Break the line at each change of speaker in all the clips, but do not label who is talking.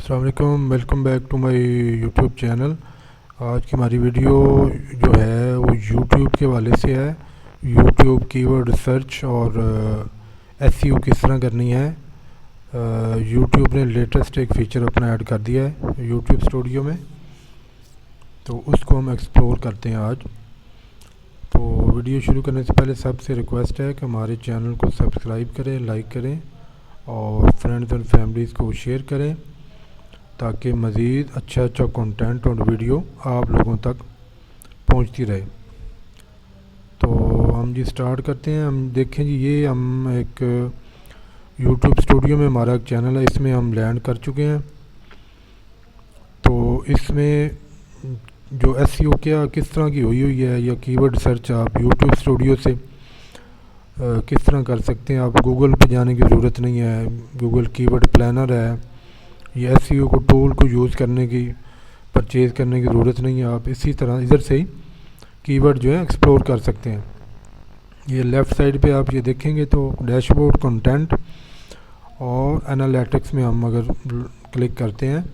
अस्सलाम वालेकुम, welcome back to my YouTube channel. आज की हमारी वीडियो जो है वो यूट्यूब के वाले से है। यूट्यूब कीवर्ड रिसर्च और एसईओ किस तरह करनी है। यूट्यूब ने लेटेस्ट एक फ़ीचर अपना ऐड कर दिया है यूट्यूब स्टूडियो में, तो उसको हम एक्सप्लोर करते हैं आज। तो वीडियो शुरू करने से पहले सबसे रिक्वेस्ट है कि हमारे चैनल को सब्सक्राइब करें, लाइक करें और फ्रेंड्स एंड फैमिलीज़ को शेयर करें ताकि मज़ीद अच्छा कंटेंट और वीडियो आप लोगों तक पहुंचती रहे। तो हम जी स्टार्ट करते हैं। हम देखें जी, ये हम एक यूट्यूब स्टूडियो में हमारा एक चैनल है, इसमें हम लैंड कर चुके हैं। तो इसमें जो एसईओ क्या किस तरह की हुई है या कीवर्ड सर्च आप यूट्यूब स्टूडियो से किस तरह कर सकते हैं। आप गूगल पे जाने की ज़रूरत नहीं है, गूगल कीवर्ड प्लानर है। ये एसईओ को टूल को यूज़ करने की, परचेज़ करने की ज़रूरत नहीं है। आप इसी तरह इधर से ही कीवर्ड जो है एक्सप्लोर कर सकते हैं। ये लेफ़्ट साइड पे आप ये देखेंगे तो डैशबोर्ड, कंटेंट और एनालिटिक्स में हम अगर क्लिक करते हैं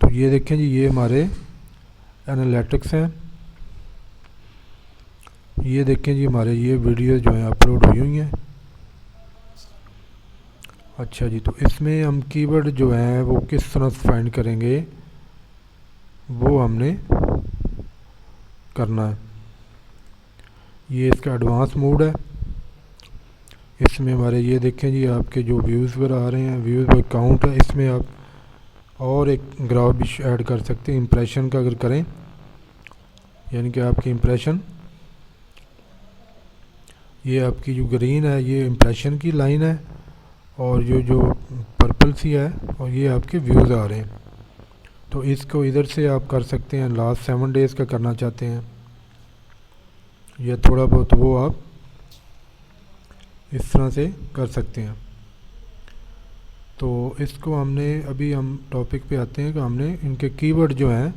तो ये देखें जी, ये हमारे एनालिटिक्स हैं। ये देखें जी, हमारे ये वीडियो जो है अपलोड हुई हैं। अच्छा जी, तो इसमें हम कीवर्ड जो है वो किस तरह से फाइंड करेंगे वो हमने करना है। ये इसका एडवांस मोड है। इसमें हमारे ये देखें जी, आपके जो व्यूज़ वगैरह आ रहे हैं, व्यूज़ बाय काउंट है। इसमें आप और एक ग्राफ भी ऐड कर सकते हैं इंप्रेशन का अगर करें, यानी कि आपकी इंप्रेशन, ये आपकी जो ग्रीन है ये इंप्रेशन की लाइन है और जो पर्पल सी है और ये आपके व्यूज़ आ रहे हैं। तो इसको इधर से आप कर सकते हैं। लास्ट 7 डेज़ का करना चाहते हैं या थोड़ा बहुत, वो आप इस तरह से कर सकते हैं। तो इसको हमने अभी हम टॉपिक पे आते हैं कि हमने इनके कीवर्ड जो हैं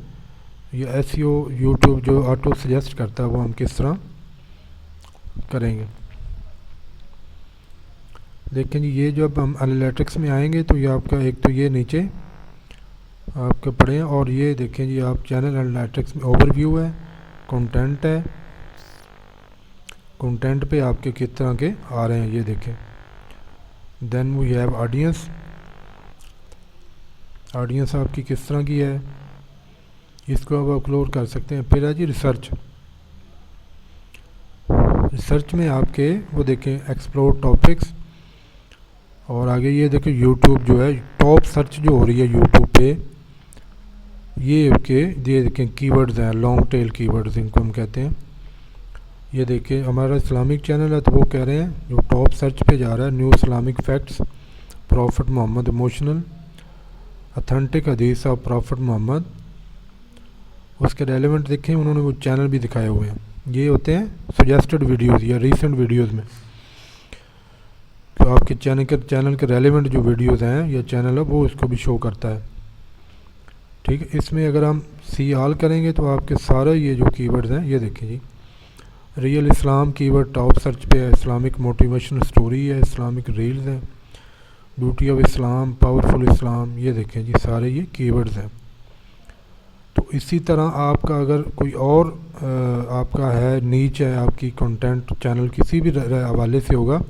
ये एसईओ यूट्यूब जो ऑटो सजेस्ट करता है वो हम किस तरह करेंगे। देखें जी, ये जब हम एनालिटिक्स में आएंगे तो ये आपका एक तो ये नीचे आपके पड़े हैं और ये देखें जी, आप चैनल एनालिटिक्स में ओवरव्यू है, कंटेंट है। कंटेंट पे आपके किस तरह के आ रहे हैं ये देखें। Then we have audience. Audience आपकी किस तरह की है, इसको आप एक्सप्लोर कर सकते हैं। फिर है जी रिसर्च। रिसर्च में आपके वो देखें एक्सप्लोर टॉपिक्स और आगे ये देखें यूट्यूब जो है टॉप सर्च जो हो रही है यूट्यूब पे, ये देखें कीवर्ड्स हैं, लॉन्ग टेल कीवर्ड्स इनको हम कहते हैं। ये देखिए हमारा इस्लामिक चैनल है तो वो कह रहे हैं जो टॉप सर्च पे जा रहा है, new Islamic facts, prophet Muhammad, emotional, authentic हदीस ऑफ प्रॉफिट मोहम्मद। उसके रेलेवेंट देखें, उन्होंने वो चैनल भी दिखाए हुए हैं। ये होते हैं सजेस्टेड वीडियोज़ या रिसेंट वीडियोज़ में, तो आपके चैनल के रेलेवेंट जो वीडियोज़ हैं या चैनल है वो इसको भी शो करता है। ठीक है, इसमें अगर हम सी ऑल करेंगे तो आपके सारे ये जो कीवर्ड्स हैं ये देखें जी, रियल इस्लाम कीवर्ड टॉप सर्च पे है, इस्लामिक मोटिवेशनल स्टोरी है, इस्लामिक रील्स हैं, ब्यूटी ऑफ इस्लाम, पावरफुल इस्लाम, ये देखें जी सारे ये कीवर्ड्स हैं। तो इसी तरह आपका अगर कोई और आपका है नीच है, आपकी कंटेंट चैनल किसी भी हवाले से होगा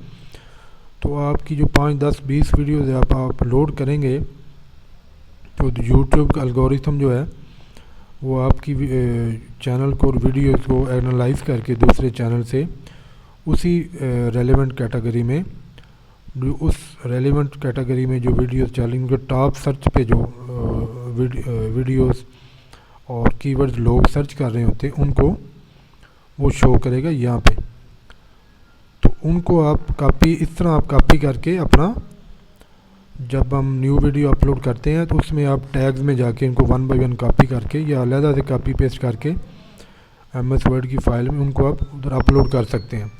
तो आपकी जो 5, 10, 20 वीडियोज़ आप अपलोड करेंगे तो यूट्यूब का एल्गोरिथम जो है वो आपकी चैनल को और वीडियोज़ को एनालाइज करके दूसरे चैनल से उसी रेलेवेंट कैटेगरी में, उस रेलेवेंट कैटेगरी में जो वीडियोज़ चल रही उनके टॉप सर्च पे जो वीडियोज़ और कीवर्ड्स लोग सर्च कर रहे होते हैं उनको वो शो करेगा यहाँ पे। तो उनको आप कॉपी, इस तरह आप कॉपी करके अपना, जब हम न्यू वीडियो अपलोड करते हैं तो उसमें आप टैग्स में जाके इनको 1 बाय 1 कॉपी करके या अलग से कॉपी पेस्ट करके MS वर्ड की फ़ाइल में उनको आप उधर अपलोड कर सकते हैं।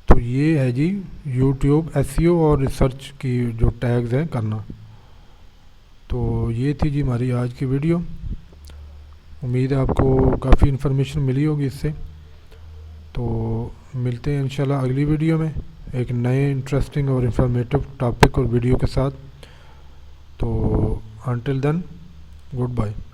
तो ये है जी यूट्यूब एसईओ और रिसर्च की जो टैग्स हैं करना। तो ये थी जी हमारी आज की वीडियो। उम्मीद है आपको काफ़ी इन्फॉर्मेशन मिली होगी इससे। तो मिलते हैं इंशाल्लाह अगली वीडियो में एक नए इंटरेस्टिंग और इंफॉर्मेटिव टॉपिक और वीडियो के साथ। तो until then, goodbye.